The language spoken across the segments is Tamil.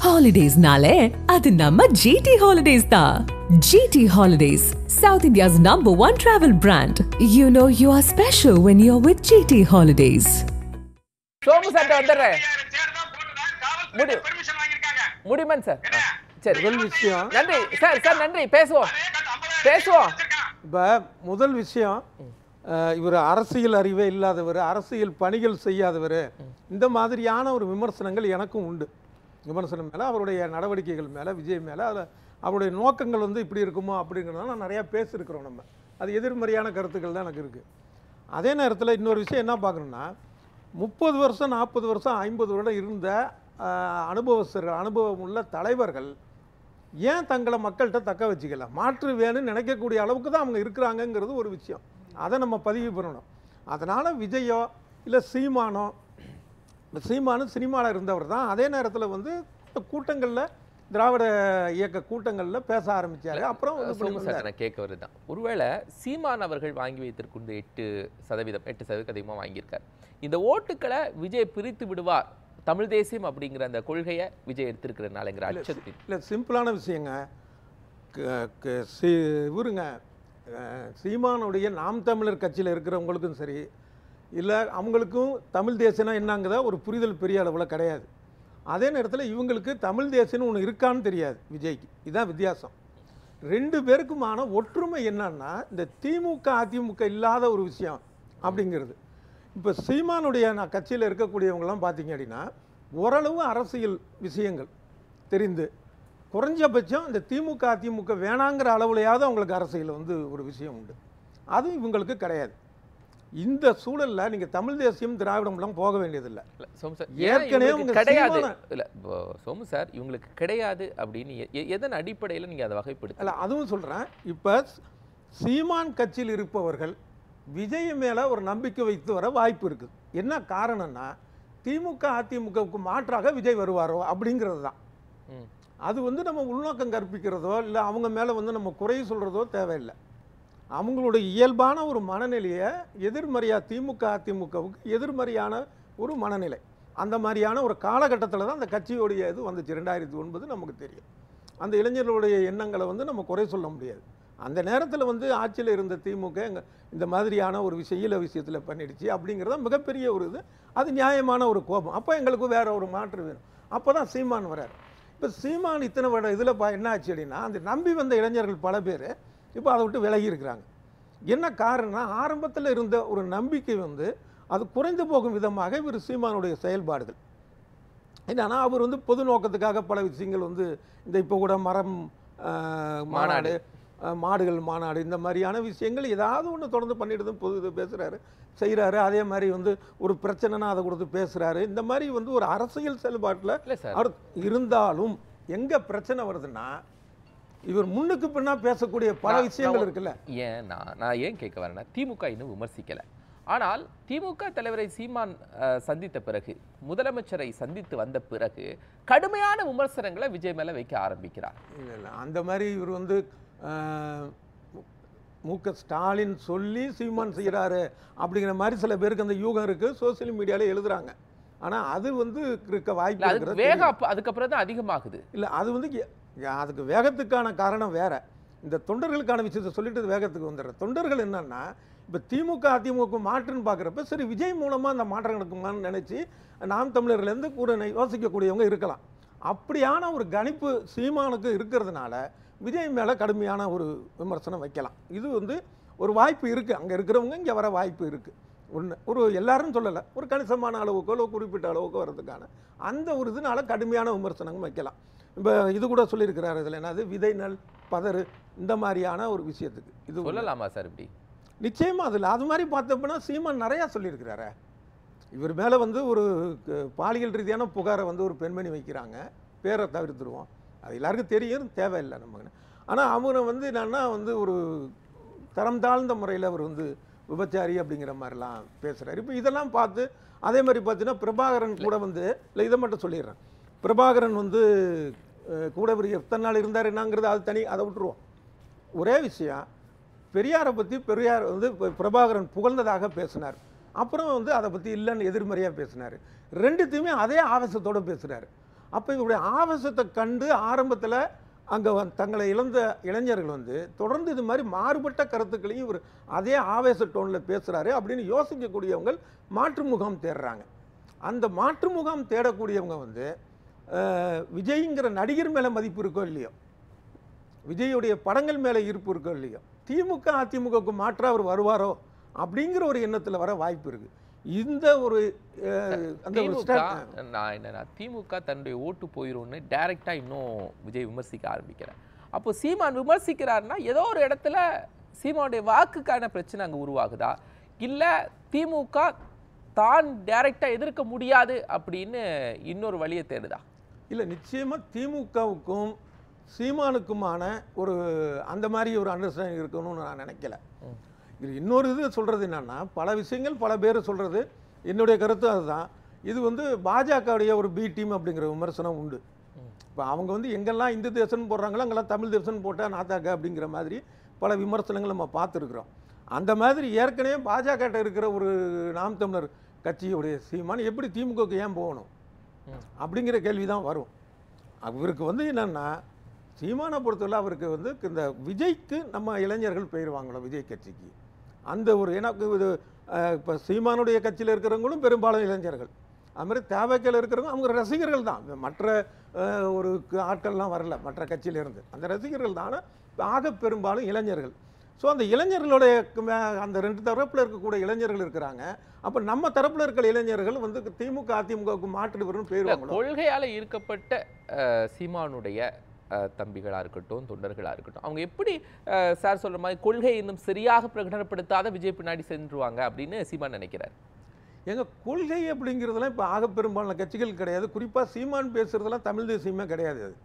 Holidays-nale, adu namma GT Holidays da. GT Holidays, South India's #1 travel brand. You know you are special when you're with GT Holidays. Somu sir வந்துடுறேன். முடிமன் சார். சரி. முதல் விஷயம். நன்றி சார் நன்றி. பேசுவோம். இப்போ முதல் விஷயம், இவர் அரசியல் அறிவே இல்லாதவர், அரசியல் பணிகள் செய்யாதவர், இந்த மாதிரியான ஒரு விமர்சனங்கள் எனக்கும் உண்டு. விமர்சனம் மேலே, அவருடைய நடவடிக்கைகள் மேலே, விஜய் மேலே, அவருடைய நோக்கங்கள் வந்து இப்படி இருக்குமோ அப்படிங்கிறதால நான் நிறையா பேசியிருக்கிறோம். நம்ம அது எதிர்மறையான கருத்துக்கள் தான் எனக்கு இருக்குது. அதே நேரத்தில் இன்னொரு விஷயம் என்ன பார்க்கணுன்னா, 30 வருஷம் 40 வருஷம் 50 வருடம் இருந்த அனுபவம் உள்ள தலைவர்கள் ஏன் தங்களை மக்கள்கிட்ட தக்க வச்சுக்கல? மாற்று வேணும்னு நினைக்கக்கூடிய அளவுக்கு தான் அவங்க இருக்கிறாங்கங்கிறது ஒரு விஷயம். அதை நம்ம பதிவு பண்ணணும். அதனால் விஜயோ இல்லை சீமானும் சினிமாவில் இருந்தவர் தான். அதே நேரத்தில் வந்து கூட்டங்களில், திராவிட இயக்க கூட்டங்களில் பேச ஆரம்பித்தார். அப்புறம் கேட்க வருதுதான், ஒருவேளை சீமான் அவர்கள் வாங்கி வைத்திருக்கின்ற 8% அதிகமாக வாங்கியிருக்கார். இந்த ஓட்டுக்களை விஜய் பிரித்து விடுவார், தமிழ் தேசியம் அப்படிங்கிற அந்த கொள்கையை விஜய் எடுத்திருக்கிறதுனாலங்கிற அச்சத்தில் இல்லை. சிம்பிளான விஷயங்க. இவருங்க சீமானுடைய நாம் தமிழர் கட்சியில் இருக்கிறவங்களுக்கும் சரி, இல்லை அவங்களுக்கும் தமிழ் தேசியம்னா என்னங்கிறத ஒரு புரிதல் பெரிய அளவில் கிடையாது. அதே நேரத்தில் இவங்களுக்கு தமிழ் தேசியம்னு ஒன்று இருக்கான்னு தெரியாது விஜய்க்கு. இதுதான் வித்தியாசம். 2 பேருக்குமான ஒற்றுமை என்னன்னா, இந்த திமுக அதிமுக இல்லாத ஒரு விஷயம் அப்படிங்கிறது. இப்போ சீமானுடைய கட்சியில் இருக்கக்கூடியவங்களாம் பார்த்தீங்க அப்படின்னா, ஓரளவு அரசியல் விஷயங்கள் தெரிந்து, குறைஞ்சபட்சம் இந்த திமுக அதிமுக வேணாங்கிற அளவுலையாவது அவங்களுக்கு அரசியல் வந்து ஒரு விஷயம் உண்டு. அதுவும் இவங்களுக்கு கிடையாது. இந்த சூழல்ல நீங்க தமிழ் தேசியம் திராவிடம்லாம் போக வேண்டியதில்லை. ஏற்கனவே கிடையாது. இல்லை சோமு சார், இவங்களுக்கு கிடையாது அப்படின்னு எதன் அடிப்படையில் நீங்கள் அதை வகைப்படுத்த? இல்லை, அதுவும் சொல்கிறேன். இப்போ சீமான் கட்சியில் இருப்பவர்கள் விஜய் மேலே ஒரு நம்பிக்கை வைத்து வர வாய்ப்பு இருக்குது. என்ன காரணம்னா, திமுக அதிமுகவுக்கு மாற்றாக விஜய் வருவாரோ அப்படிங்கிறது தான். அது வந்து நம்ம உள்நோக்கம் கற்பிக்கிறதோ இல்லை அவங்க மேலே வந்து நம்ம குறை சொல்கிறதோ தேவையில்லை. அவங்களுடைய இயல்பான ஒரு மனநிலையை எதிர்மறையாக, திமுக அதிமுகவுக்கு எதிர்மறையான ஒரு மனநிலை, அந்த மாதிரியான ஒரு காலகட்டத்தில் தான் அந்த கட்சியோடைய இது வந்துச்சு. 2009 நமக்கு தெரியும். அந்த இளைஞர்களுடைய எண்ணங்களை வந்து நம்ம குறை சொல்ல முடியாது. அந்த நேரத்தில் வந்து ஆட்சியில் இருந்த திமுக இந்த மாதிரியான ஒரு விஷயத்தில் பண்ணிடுச்சு அப்படிங்கிறத மிகப்பெரிய ஒரு இது. அது நியாயமான ஒரு கோபம். அப்போ எங்களுக்கு வேற ஒரு மாற்று வேணும். அப்போ தான் சீமான் வரார். இப்போ சீமான் இத்தனை இதில் என்ன ஆச்சு அப்படின்னா, அந்த நம்பி வந்த இளைஞர்கள் பல பேர் இப்போ அதை விட்டு விலகி இருக்கிறாங்க. என்ன காரணம்னா, ஆரம்பத்தில் இருந்த ஒரு நம்பிக்கை வந்து அது குறைந்து போகும் விதமாக இவர் சீமானுடைய செயல்பாடுகள் என்னன்னா, அவர் வந்து பொது நோக்கத்துக்காக பல விஷயங்கள் வந்து இந்த இப்போ கூட மரம் மாநாடு, மாடுகள் மாநாடு, இந்த மாதிரியான விஷயங்கள் ஏதாவது ஒன்று தொடர்ந்து பண்ணிட்டு பொது இது பேசுகிறாரு, செய்கிறாரு. அதே மாதிரி வந்து ஒரு பிரச்சனைனா அதை கொடுத்து பேசுகிறாரு. இந்த மாதிரி வந்து ஒரு அரசியல் செயல்பாட்டில் அவர் இருந்தாலும் எங்கே பிரச்சனை வருதுன்னா, இவர் முன்னுக்கு பின்னா பேசக்கூடிய பல விஷயங்கள் இருக்குல்ல. நான் ஏன் கேட்க வரேன்னா, திமுக இன்னும் விமர்சிக்கலை. ஆனால் திமுக தலைவரை சீமான் சந்தித்த பிறகு, முதலமைச்சரை சந்தித்து வந்த பிறகு கடுமையான விமர்சனங்களை விஜய் மேலே வைக்க ஆரம்பிக்கிறார். இல்லை, அந்த மாதிரி இவர் வந்து மு.க. ஸ்டாலின் சொல்லி சீமான் செய்கிறாரு அப்படிங்கிற மாதிரி சில பேருக்கு அந்த யூகம் இருக்குது. சோசியல் மீடியாவில் எழுதுறாங்க. ஆனால் அது வந்து இருக்க வாய்ப்பு வேகம் அதுக்கப்புறம் தான் அதிகமாகுது. இல்லை, அது வந்து அதுக்கு வேகத்துக்கான காரணம் வேற. இந்த தொண்டர்களுக்கான விஷயத்தை சொல்லிட்டு வேகத்துக்கு வந்துடுற தொண்டர்கள் என்னன்னா, இப்போ திமுக அதிமுக மாற்றுன்னு பார்க்குறப்ப சரி விஜய் மூலமாக அந்த மாற்றம் நடக்குமான்னு நினச்சி நாம் தமிழர்லேருந்து கூட யோசிக்கக்கூடியவங்க இருக்கலாம். அப்படியான ஒரு கணிப்பு சீமானுக்கு இருக்கிறதுனால விஜய் மேலே கடுமையான ஒரு விமர்சனம் வைக்கலாம். இது வந்து ஒரு வாய்ப்பு இருக்குது. அங்கே இருக்கிறவங்க இங்கே வர வாய்ப்பு இருக்குது. ஒரு எல்லாரும் சொல்லலை, ஒரு கணிசமான அளவுக்கோ இல்லை குறிப்பிட்ட அளவுக்கோ வர்றதுக்கான அந்த ஒரு இதனால கடுமையான விமர்சனங்கள் வைக்கலாம். இப்போ இது கூட சொல்லியிருக்கிறாரு, இதில் என்னது விதை நெல் பதறு இந்த மாதிரியான ஒரு விஷயத்துக்கு இது சொல்லலாமா சார்? இப்படி நிச்சயமாக அதில் அது மாதிரி பார்த்தப்பன்னா சீமான் நிறையா சொல்லியிருக்கிறாரு. இவர் மேலே வந்து ஒரு பாலியல் ரீதியான புகாரை வந்து ஒரு பெண்மணி வைக்கிறாங்க. பேரை தவிர்த்துருவோம், அது எல்லாருக்கும் தெரியும், தேவையில்லை நமக்கு. ஆனால் அவரை வந்து என்னன்னா வந்து ஒரு தரம் தாழ்ந்த முறையில் அவர் வந்து விபச்சாரி அப்படிங்கிற மாதிரிலாம் பேசுகிறார். இப்போ இதெல்லாம் பார்த்து அதே மாதிரி பார்த்தீங்கன்னா பிரபாகரன் கூட வந்து இல்லை, இதை மட்டும் சொல்லிடுறேன். பிரபாகரன் வந்து கூட ஒரு எத்தனை நாள் இருந்தார் என்னங்கிறது அது தனி, அதை விட்டுருவோம். ஒரே விஷயம், பெரியாரை பற்றி பெரியார் வந்து பிரபாகரன் புகழ்ந்ததாக பேசினார். அப்புறம் வந்து அதை பற்றி இல்லைன்னு எதிர்மறையாக பேசினார். ரெண்டுத்தையுமே அதே ஆவேசத்தோடு பேசுகிறார். அப்போ இவருடைய ஆவேசத்தை கண்டு ஆரம்பத்தில் அங்கே தங்களை இழந்த இளைஞர்கள் வந்து தொடர்ந்து இது மாதிரி மாறுபட்ட கருத்துக்களையும் இவர் அதே ஆவேச டோனில் பேசுகிறாரு அப்படின்னு யோசிக்கக்கூடியவங்க மாற்று முகாம் தேடுறாங்க. அந்த மாற்று முகாம் தேடக்கூடியவங்க வந்து விஜய்ங்கிற நடிகர் மேலே மதிப்பு இருக்கோ இல்லையோ, விஜயுடைய படங்கள் மேலே ஈர்ப்பு இருக்கோ இல்லையோ, திமுக அதிமுகவுக்கு மாற்றாக அவர் வருவாரோ அப்படிங்கிற ஒரு எண்ணத்தில் வர வாய்ப்பு இருக்குது. இந்த ஒரு திமுக தன்னுடைய ஓட்டு போயிரும்னு டைரக்டா இன்னும் விஜய் விமர்சிக்க ஆரம்பிக்கிறார். அப்போ சீமான் விமர்சிக்கிறாருன்னா ஏதோ ஒரு இடத்துல சீமானுடைய வாக்குக்கான பிரச்சனை அங்கே உருவாகுதா, இல்லை திமுக தான் டைரக்டா எதிர்க்க முடியாது அப்படின்னு இன்னொரு வழியை தேடுதா? இல்லை, நிச்சயமாக திமுகவுக்கும் சீமானுக்குமான ஒரு அந்த மாதிரி ஒரு அண்டர்ஸ்டாண்டிங் இருக்கணும்னு நான் நினைக்கல. இது இன்னொரு இது சொல்கிறது என்னென்னா, பல விஷயங்கள் பல பேர் சொல்கிறது, என்னுடைய கருத்து அதுதான். இது வந்து பாஜகவுடைய ஒரு பி டீம் அப்படிங்கிற விமர்சனம் உண்டு. இப்போ அவங்க வந்து எங்கெல்லாம் இந்து தேசம்னு போடுறாங்களோ அங்கெல்லாம் தமிழ் தேசம்னு போட்டால் நாத்தாக்க அப்படிங்கிற மாதிரி பல விமர்சனங்கள் நம்ம பார்த்துருக்குறோம். அந்த மாதிரி ஏற்கனவே பாஜக இருக்கிற ஒரு நாம் தமிழர் கட்சியுடைய சீமான் எப்படி திமுகவுக்கு ஏன் போகணும் அப்படிங்கிற கேள்வி தான் வரும். அவருக்கு வந்து என்னென்னா, சீமானை பொறுத்தவரை அவருக்கு வந்து இந்த விஜய்க்கு நம்ம இளைஞர்கள் போயிடுவாங்களோ விஜய் கட்சிக்கு அந்த ஒரு, எனக்கு இது இப்போ சீமானுடைய கட்சியில் இருக்கிறவங்களும் பெரும்பாலும் இளைஞர்கள், அதுமாதிரி தேவைக்கையில் இருக்கிறவங்க அவங்க ரசிகர்கள் தான், மற்ற ஒரு ஆட்கள்லாம் வரல மற்ற கட்சியிலேருந்து, அந்த ரசிகர்கள் தான். ஆக பெரும்பாலும் இளைஞர்கள். ஸோ அந்த இளைஞர்களுடைய அந்த ரெண்டு தரப்பில் இருக்கக்கூடிய இளைஞர்கள் இருக்கிறாங்க. அப்போ நம்ம தரப்பில் இருக்கிற இளைஞர்கள் வந்து திமுக அதிமுகவுக்கு மாற்று வரும்னு போயிடுவாங்க. கொள்கையால் ஈர்க்கப்பட்ட சீமானுடைய தம்பிகளாக இருக்கட்டும், தொண்டர்களாக இருக்கட்டும், அவங்க எப்படி சார் சொல்கிற மாதிரி கொள்கை இன்னும் சரியாக பிரகடனப்படுத்தாத விஜய் பின்னாடி சென்றுவாங்க அப்படின்னு சீமான் நினைக்கிறார்? எங்கள் கொள்கை அப்படிங்கிறதுலாம் இப்போ ஆக பெரும்பாலான கட்சிகள் கிடையாது. குறிப்பாக சீமான் பேசுகிறதுலாம் தமிழ் தேசியமே கிடையாது. அது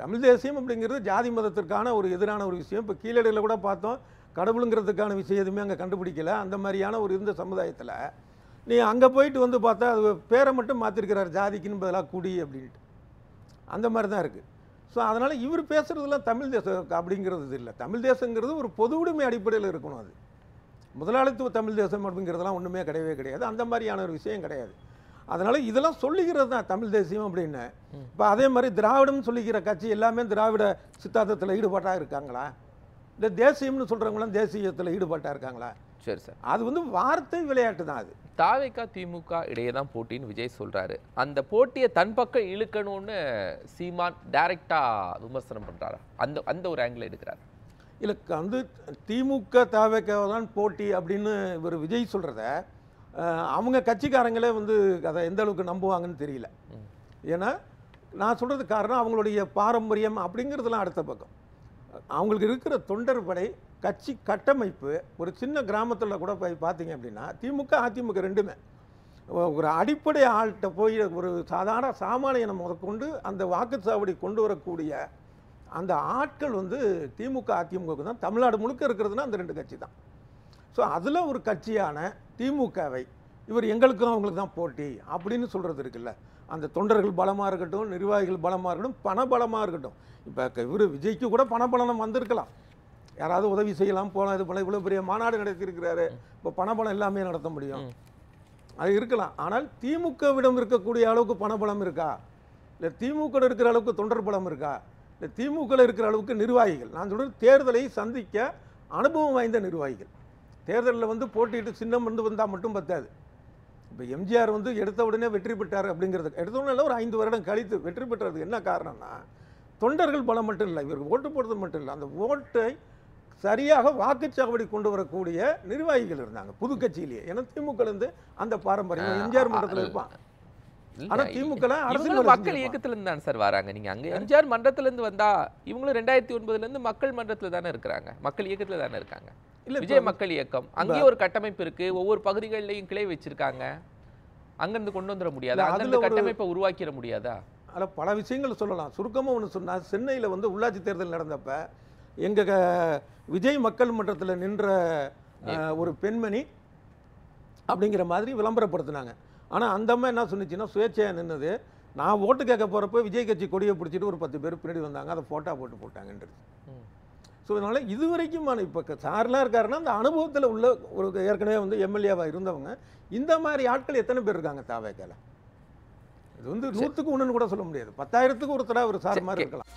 தமிழ் தேசியம் அப்படிங்கிறது ஜாதி மதத்திற்கான ஒரு எதிரான ஒரு விஷயம். இப்போ கீழடியில் கூட பார்த்தோம், கடவுளுங்கிறதுக்கான விஷயம் எதுவுமே அங்கே கண்டுபிடிக்கல. அந்த மாதிரியான ஒரு இருந்த சமுதாயத்தில் நீ அங்கே போயிட்டு வந்து பார்த்தா அது பேரை மட்டும் மாற்றிருக்கிறார், ஜாதிக்குன்னு பதிலாக குடி அப்படின்ட்டு. அந்த மாதிரி தான் இருக்குது. ஸோ அதனால் இவர் பேசுகிறதுலாம் தமிழ் தேசம் அப்படிங்கிறது இல்லை. தமிழ் தேசங்கிறது ஒரு பொது உடைமை அடிப்படையில் இருக்கணும். அது முதலாளித்துவ தமிழ் தேசம் அப்படிங்கிறதுலாம் ஒன்றுமே கிடையவே கிடையாது. அந்த மாதிரியான ஒரு விஷயம் கிடையாது. அதனால் இதெல்லாம் சொல்லிக்கிறது தான் தமிழ் தேசியம் அப்படின்னு. இப்போ அதே மாதிரி திராவிடம்னு சொல்லிக்கிற கட்சி எல்லாமே திராவிட சித்தாந்தத்தில் ஈடுபாட்டாக இருக்காங்களா, இல்லை தேசியம்னு சொல்கிறவங்களாம் தேசியத்தில் ஈடுபாட்டாக இருக்காங்களா? சரி சார், அது வந்து வார்த்தை விளையாட்டு தான். அது தாவேகா திமுக இடையே தான் போட்டின்னு விஜய் சொல்கிறாரு. அந்த போட்டியை தன் பக்கம் இழுக்கணும்னு சீமான் டைரக்டாக விமர்சனம் பண்ணுறாரு. அந்த ஒரு ஆங்கிள் எடுக்கிறார். இல்லை, வந்து திமுக தாவேகாவை தான் போட்டி அப்படின்னு இவர் விஜய் சொல்கிறத அவங்க கட்சிக்காரங்களே வந்து அதை எந்த அளவுக்கு நம்புவாங்கன்னு தெரியல. ஏன்னா நான் சொல்கிறது காரணம் அவங்களுடைய பாரம்பரியம் அப்படிங்கிறதுலாம் அடுத்த பக்கம். அவங்களுக்கு இருக்கிற தொண்டர் படை கட்சி கட்டமைப்பு ஒரு சின்ன கிராமத்தில் கூட போய் பார்த்தீங்க அப்படின்னா திமுக அதிமுக ரெண்டுமே ஒரு அடிப்படை ஆள்கிட்ட போய் ஒரு சாதாரண சாமானியனை முதற்கொண்டு அந்த வாக்குச்சாவடி கொண்டு வரக்கூடிய அந்த ஆட்கள் வந்து திமுக அதிமுகவுக்கு தான். தமிழ்நாடு முழுக்க இருக்கிறதுனா அந்த ரெண்டு கட்சி தான். ஸோ அதில் ஒரு கட்சியான திமுகவை இவர் எங்களுக்கும் அவங்களுக்கு தான் போட்டி அப்படின்னு சொல்கிறது இருக்குல்ல, அந்த தொண்டர்கள் பலமாக இருக்கட்டும், நிர்வாகிகள் பலமாக இருக்கட்டும், பணபலமாக இருக்கட்டும். இப்போ இவர் விஜய்க்கு கூட பணபலம் வந்திருக்கலாம், யாராவது உதவி செய்யலாம் போகலாம், இது போல இவ்வளோ பெரிய மாநாடு நடத்தியிருக்கிறாரு, இப்போ பணபலம் எல்லாமே நடத்த முடியும், அது இருக்கலாம். ஆனால் திமுகவிடம் இருக்கக்கூடிய அளவுக்கு பணபலம் இருக்கா, இல்லை திமுக இருக்கிற அளவுக்கு தொண்டர் பலம் இருக்கா, இல்லை திமுக இருக்கிற அளவுக்கு நிர்வாகிகள், நான் சொல்கிறது தேர்தலை சந்திக்க அனுபவம் வாய்ந்த நிர்வாகிகள். தேர்தலில் வந்து போட்டிட்டு சின்னம் வந்தால் மட்டும் பத்தாது. இப்போ எம்ஜிஆர் வந்து எடுத்த உடனே வெற்றி பெற்றார் அப்படிங்கிறது, எடுத்த உடனே ஒரு 5 வருடம் கழித்து வெற்றி பெற்றதுக்கு என்ன காரணம்னா தொண்டர்கள் பலம் மட்டும் இல்லை, இவருக்கு ஓட்டு போடுறது மட்டும் இல்லை, அந்த ஓட்டை சரியாக வாக்குச்சாவடி கொண்டு வரக்கூடிய நிர்வாகிகள் இருந்தாங்க புது கட்சியிலேயே. ஏன்னா திமுகலேருந்து அந்த பாரம்பரியம் எம்ஜிஆர் மன்றத்தில் இருப்பான். ஆனா திமுக மக்கள் இயக்கத்துல இருந்து தான் சார் வராங்க. நீங்க அங்க எம்ஜிஆர் மன்றத்துல இருந்து வந்தா இவங்களும் 2009ல இருந்து மக்கள் மன்றத்துல தானே இருக்கிறாங்க, மக்கள் இயக்கத்துல தானே இருக்காங்க. விஜய் மக்கள் இயக்கம் அங்கேயே ஒரு கட்டமைப்பு இருக்கு, ஒவ்வொரு பகுதிகளிலையும் கிளை வச்சிருக்காங்க. அங்கிருந்து கொண்டு வந்துட முடியாதா, அதுல கட்டமைப்பை உருவாக்கிட முடியாதா? அதில் பல விஷயங்கள் சொல்லலாம். சுருக்கமாக ஒன்று சொன்னால், சென்னையில் வந்து உள்ளாட்சி தேர்தல் நடந்தப்ப எங்கள் விஜய் மக்கள் மன்றத்தில் நின்ற ஒரு பெண்மணி அப்படிங்கிற மாதிரி விளம்பரப்படுத்தினாங்க. ஆனால் அந்த அம்மா என்ன சொன்னிச்சுன்னா, சுயேட்சையாக நின்னது, நான் ஓட்டு கேட்க போகிறப்ப விஜய் கட்சி கொடியை பிடிச்சிட்டு ஒரு 10 பேர் பின்னாடி வந்தாங்க, அதை ஃபோட்டோ போட்டாங்கன்றது. ஸோ அதனால் இது வரைக்கும் இப்போ சார்லாம் இருக்காருன்னா அந்த அனுபவத்தில் உள்ள ஒரு ஏற்கனவே வந்து எம்எல்ஏவாக இருந்தவங்க இந்த மாதிரி ஆட்கள் எத்தனை பேர் இருக்காங்க தாவேக்கால? இது வந்து 100க்கு 1ன்னு கூட சொல்ல முடியாது. 10,000க்கு ஒருத்தரா ஒரு சார் மாதிரி இருக்கலாம்.